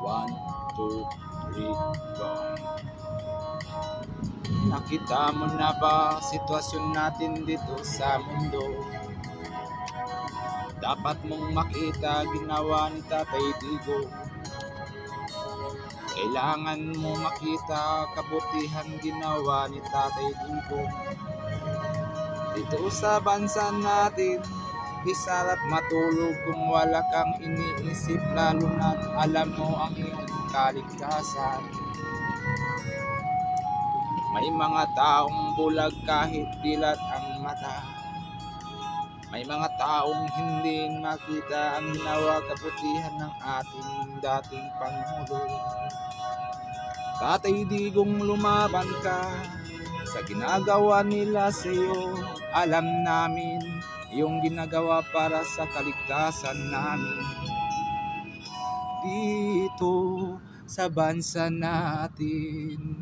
1, 2, 3, go. Nakita mo na ba sitwasyon natin dito sa mundo? Dapat mong makita ginawa ni Tatay Digo. Kailangan mo makita kabutihan ginawa ni Tatay Digo. Dito sa bansa natin, di sarap matulog kung wala kang iniisip, lalo na't alam mo ang iyong kaligtasan. May mga taong bulag kahit dilat ang mata. May mga taong hindi makita ang ginawa kabutihan ng ating dating Pangulo. Tatay Digong, lumaban ka sa ginagawa nila sa iyo. Alam namin yung ginagawa para sa kaligtasan namin dito sa bansa natin.